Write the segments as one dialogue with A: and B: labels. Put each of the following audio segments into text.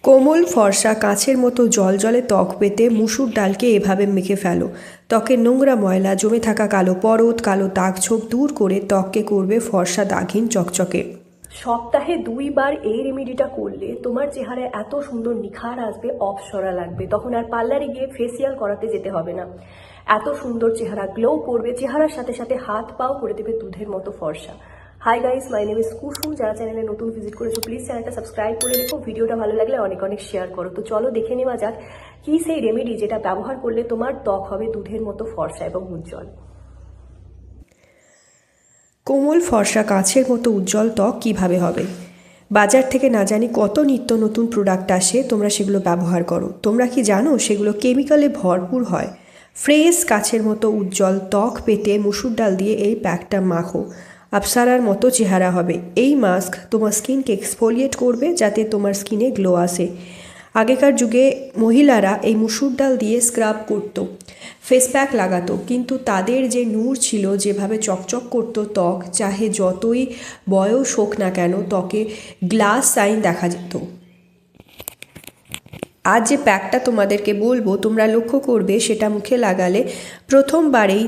A: কোমল ফর্সা কাঁচের মতো জলজলে ত্বক পেতে মুসুর ডালকে এভাবে মেখে ফেলো। ত্বকের নোংরা ময়লা, জমে থাকা কালো পরত, কালো দাগ ছোপ দূর করে ত্বককে করবে ফর্সা, দাগহীন, চকচকে।
B: সপ্তাহে 2 বার এই রেমেডিটা করলে তোমার চেহারায় এত সুন্দর নিখার আসবে, অপসরা লাগবে। তখন আর পার্লারে গিয়ে ফেসিয়াল করাতে যেতে হবে না। এত সুন্দর চেহারা গ্লো করবে, চেহারার সাথে সাথে হাত পাও করে দেবে দুধের মতো ফর্সা। Hi guys, my name is Kusum. যারা চ্যানেলে নতুন ভিজিট করেছো প্লিজ চ্যানেলটা সাবস্ক্রাইব করে রেখো। ভিডিওটা ভালো লাগলে অনেক অনেক শেয়ার করো। তো চলো দেখে নেওয়া যাক কি সেই রেমেডি যেটা ব্যবহার করলে তোমার ত্বক হবে দুধের মতো ফর্সা এবং উজ্জ্বল।
A: কোমল ফর্সা কাঁচের মতো উজ্জ্বল ত্বক কিভাবে হবে? বাজার থেকে না জানি কত নিত্য নতুন প্রোডাক্ট আসে, তোমরা সেগুলো ব্যবহার করো। তোমরা কি জানো সেগুলো কেমিক্যালে ভরপুর হয়? ফ্রেশ কাঁচের মতো উজ্জ্বল ত্বক পেতে মুসুর ডাল দিয়ে এই প্যাকটা মাখো, আপসারার মতো চেহারা হবে। এই মাস্ক তোমার স্কিনকে এক্সফোলিয়েট করবে যাতে তোমার স্কিনে গ্লো আসে। আগেকার যুগে মহিলারা এই মুসুর ডাল দিয়ে স্ক্রাব করতো, ফেস প্যাক লাগাতো, কিন্তু তাদের যে নূর ছিল, যেভাবে চকচক করতো ত্বক, চাহে যতই বয়স হোক না কেন ত্বকে গ্লাস সাইন দেখা যেত। আজ যে প্যাকটা তোমাদেরকে বলবো তোমরা লক্ষ্য করবে, সেটা মুখে লাগালে প্রথমবারেই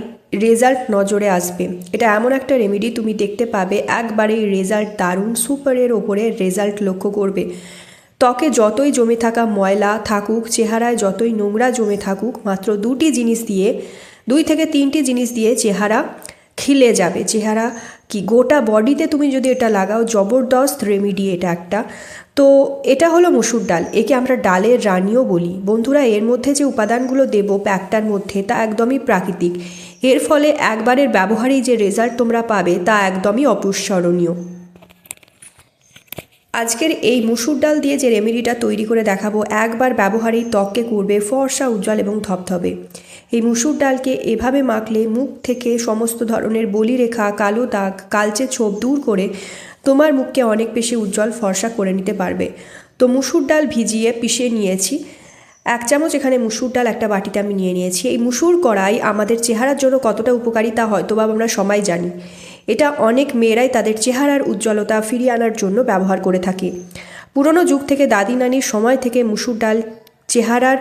A: রেজাল্ট নজরে আসবে। এটা এমন একটা রেমেডি তুমি দেখতে পাবে একবারেই রেজাল্ট দারুণ, সুপারের ওপরে রেজাল্ট লক্ষ্য করবে। ত্বকে যতই জমে থাকা ময়লা থাকুক, চেহারায় যতই নোংরা জমে থাকুক, মাত্র 2টি জিনিস দিয়ে, 2 থেকে 3টি জিনিস দিয়ে চেহারা খিলে যাবে। চেহারা কি গোটা বডিতে তুমি যদি এটা লাগাও, জবরদস্ত রেমেডি এটা একটা। তো এটা হলো মসুর ডাল, একে আমরা ডালের রানীও বলি। বন্ধুরা, এর মধ্যে যে উপাদানগুলো দেব প্যাকটার মধ্যে তা একদমই প্রাকৃতিক। এর ফলে একবারের ব্যবহারেই যে রেজাল্ট তোমরা পাবে তা একদমই অপরিস্মরণীয়। আজকের এই মুসুর ডাল দিয়ে যে রেমেডিটা তৈরি করে দেখাবো, একবার ব্যবহারেই ত্বককে করবে ফর্সা, উজ্জ্বল এবং ধপধপে। এই মুসুর ডালকে এভাবে মাখলে মুখ থেকে সমস্ত ধরনের বলিরেখা, কালো দাগ, কালচে ছোপ দূর করে তোমার মুখকে অনেক বেশি উজ্জ্বল ফর্সা করে নিতে পারবে। তো মুসুর ডাল ভিজিয়ে পিষে নিয়েছি 1 চামচ। এখানে মুসুর ডাল একটা বাটিতে আমি নিয়ে নিয়েছি। এই মুসুর কড়াই আমাদের চেহারার জন্য কতটা উপকারী তা হয়তো বা আমরা সবাই জানি। এটা অনেক মেয়েরাই তাদের চেহারার উজ্জ্বলতা ফিরিয়ে আনার জন্য ব্যবহার করে থাকে। পুরনো যুগ থেকে, দাদি নানির সময় থেকে মুসুর ডাল চেহারার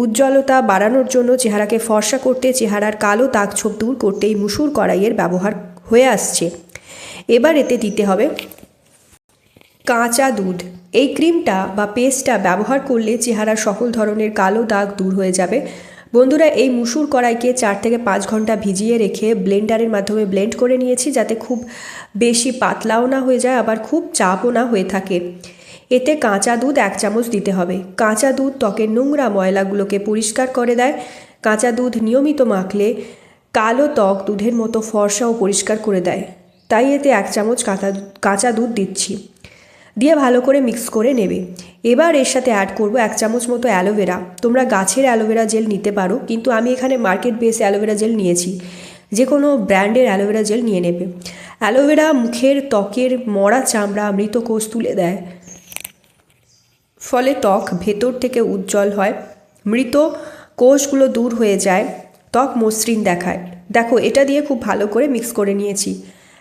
A: উজ্জ্বলতা বাড়ানোর জন্য, চেহারাকে ফর্সা করতে, চেহারার কালো দাগ ছোপ দূর করতে এই মুসুর কড়াইয়ের ব্যবহার হয়ে আসছে। এবার এতে দিতে হবে কাঁচা দুধ। এই ক্রিমটা বা পেস্টটা ব্যবহার করলে চেহারার সকল ধরনের কালো দাগ দূর হয়ে যাবে। বন্ধুরা, এই মুসুর কড়াইকে 4 থেকে 5 ঘন্টা ভিজিয়ে রেখে ব্লেন্ডারের মাধ্যমে ব্লেন্ড করে নিয়েছি, যাতে খুব বেশি পাতলাও না হয়ে যায়, আবার খুব চাপও না হয়ে থাকে। এতে কাঁচা দুধ 1 চামচ দিতে হবে। কাঁচা দুধ ত্বকের নোংরা ময়লাগুলোকে পরিষ্কার করে দেয়। কাঁচা দুধ নিয়মিত মাখলে কালো ত্বক দুধের মতো ফর্সা ও পরিষ্কার করে দেয়। তাই এতে 1 চামচ কাঁচা দুধ দিচ্ছি, দিয়ে ভালো করে মিক্স করে নেবে। এবার এর সাথে অ্যাড করব 1 চামচ মতো অ্যালোভেরা। তোমরা গাছের অ্যালোভেরা জেল নিতে পারো, কিন্তু আমি এখানে মার্কেট বেস অ্যালোভেরা জেল নিয়েছি। যে কোনো ব্র্যান্ডের অ্যালোভেরা জেল নিয়ে নেবে। অ্যালোভেরা মুখের ত্বকের মরা চামড়া, মৃত কোষ তুলে দেয়, ফলে ত্বক ভেতর থেকে উজ্জ্বল হয়, মৃত কোষগুলো দূর হয়ে যায়, ত্বক মসৃণ দেখায়। দেখো, এটা দিয়ে খুব ভালো করে মিক্স করে নিয়েছি।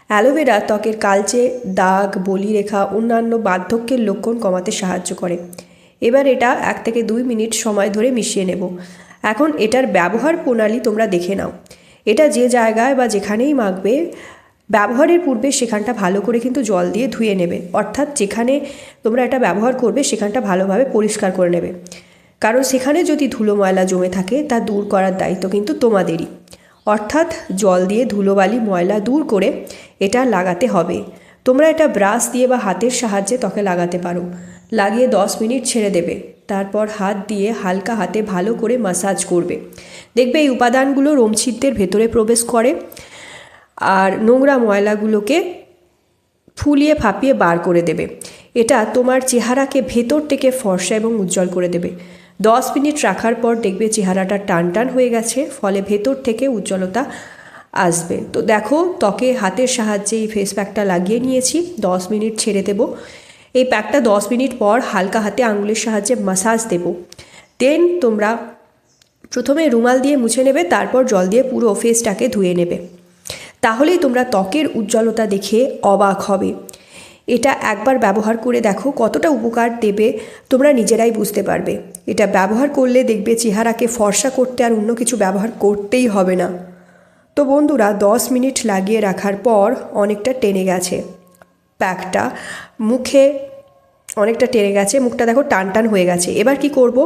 A: অ্যালোভেরা ত্বকের কালচে দাগ, বলিরেখা, অন্যান্য বার্ধক্যের লক্ষণ কমাতে সাহায্য করে। এবার এটা 1 থেকে 2 মিনিট সময় ধরে মিশিয়ে নেব। এখন এটার ব্যবহার প্রণালী তোমরা দেখে নাও। এটা যে জায়গায় বা যেখানেই মাখবে, ব্যবহারের পূর্বে সেখানটা ভালো করে কিন্তু জল দিয়ে ধুয়ে নেবে। অর্থাৎ যেখানে তোমরা এটা ব্যবহার করবে সেখানটা ভালোভাবে পরিষ্কার করে নেবে, কারণ সেখানে যদি ধুলো ময়লা জমে থাকে তা দূর করার দায়িত্ব কিন্তু তোমাদেরই। অর্থাৎ জল দিয়ে ধুলোবালি ময়লা দূর করে এটা লাগাতে হবে। তোমরা এটা ব্রাশ দিয়ে বা হাতের সাহায্যে ত্বকে লাগাতে পারো। লাগিয়ে 10 মিনিট ছেড়ে দেবে। তারপর হাত দিয়ে হালকা হাতে ভালো করে ম্যাসাজ করবে। দেখবে এই উপাদানগুলো রোমছিদ্রের ভেতরে প্রবেশ করে আর নোংরা ময়লাগুলোকে ফুলিয়ে ফাঁপিয়ে বার করে দেবে। এটা তোমার চেহারাকে ভেতর থেকে ফর্সা এবং উজ্জ্বল করে দেবে। 10 মিনিট রাখার পর দেখবে চেহারাটা টান টান হয়ে গেছে, ফলে ভেতর থেকে উজ্জ্বলতা আসবে। তো দেখো, ত্বকে হাতের সাহায্যে এই ফেস প্যাকটা লাগিয়ে নিয়েছি। 10 মিনিট ছেড়ে দেব। এই প্যাকটা 10 মিনিট পর হালকা হাতে আঙুলের সাহায্যে ম্যাসাজ দেব। দেন তোমরা প্রথমে রুমাল দিয়ে মুছে নেবে, তারপর জল দিয়ে পুরো ফেসটাকে ধুয়ে নেবে। তাহলেই তোমরা ত্বকের উজ্জ্বলতা দেখে অবাক হবে। এটা একবার ব্যবহার করে দেখো কতটা উপকার দেবে, তোমরা নিজেরাই বুঝতে পারবে। এটা ব্যবহার করলে দেখবে চেহারাকে ফর্সা করতে আর অন্য কিছু ব্যবহার করতেই হবে না। তো বন্ধুরা 10 মিনিট লাগিয়ে রাখার পর অনেকটা টেনে গেছে প্যাকটা, মুখে অনেকটা টেনে গেছে, মুখটা দেখো টান টান হয়ে গেছে। এবার কি করব,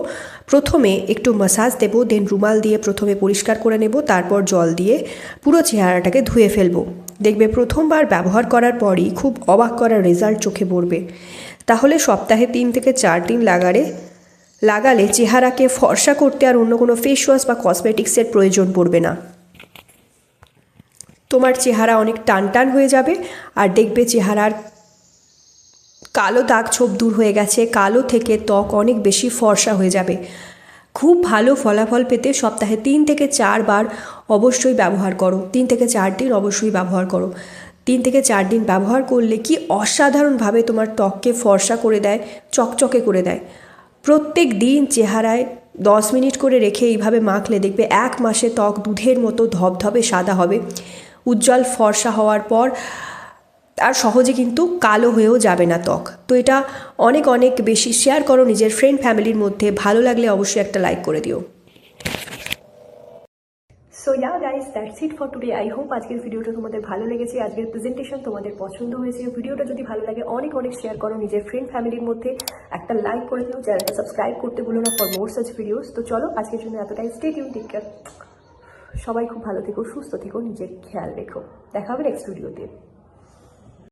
A: প্রথমে একটু ম্যাসাজ দেবো, দেন রুমাল দিয়ে প্রথমে পরিষ্কার করে নেব, তারপর জল দিয়ে পুরো চেহারাটাকে ধুয়ে ফেলবো। দেখবে প্রথমবার ব্যবহার করার পরই খুব অবাক করার রেজাল্ট চোখে পড়বে। তাহলে সপ্তাহে 3 থেকে 4 দিন লাগালে চেহারাকে ফর্সা করতে আর অন্য কোনো ফেস ওয়াশ বা কসমেটিক্সের প্রয়োজন পড়বে না। তোমার চেহারা অনেক টান টান হয়ে যাবে আর দেখবে চেহারার কালো দাগ ছোপ দূর হয়ে গেছে, কালো থেকে ত্বক অনেক বেশি ফর্সা হয়ে যাবে। খুব ভালো ফলাফল পেতে সপ্তাহে 3 থেকে 4 বার অবশ্যই ব্যবহার করো, 3 থেকে 4 দিন অবশ্যই ব্যবহার করো। 3 থেকে 4 দিন ব্যবহার করলে কি অসাধারণভাবে তোমার ত্বককে ফর্সা করে দেয়, চকচকে করে দেয়। প্রত্যেক দিন চেহারায় 10 মিনিট করে রেখে এইভাবে মাখলে দেখবে 1 মাসে ত্বক দুধের মতো ধবধবে সাদা হবে। উজ্জ্বল ফর্সা হওয়ার পর আর সহজে কিন্তু কালো হয়েও যাবে না ত্বক। তো এটা অনেক অনেক বেশি শেয়ার করো নিজের ফ্রেন্ড ফ্যামিলির মধ্যে। ভালো লাগলে অবশ্যই একটা লাইক করে দিও।
B: So yeah guys, that's it for today. I hope আজকের ভিডিওটা তোমাদের ভালো লেগেছে, আজকের প্রেজেন্টেশন তোমাদের পছন্দ হয়েছে। ভিডিওটা যদি ভালো লাগে অনেক অনেক শেয়ার করো নিজের ফ্রেন্ড ফ্যামিলির মধ্যে, একটা লাইক করে দিও, চ্যানেলটা সাবস্ক্রাইব করতে ভুলো না ফর মোর সাচ ভিডিওস। তো চলো আজকের জন্য এতটাই। Stay tune, take care. সবাই খুব ভালো থেকো, সুস্থ থেকো, নিজের খেয়াল রেখো। দেখা হবে নেক্সট ভিডিওতে।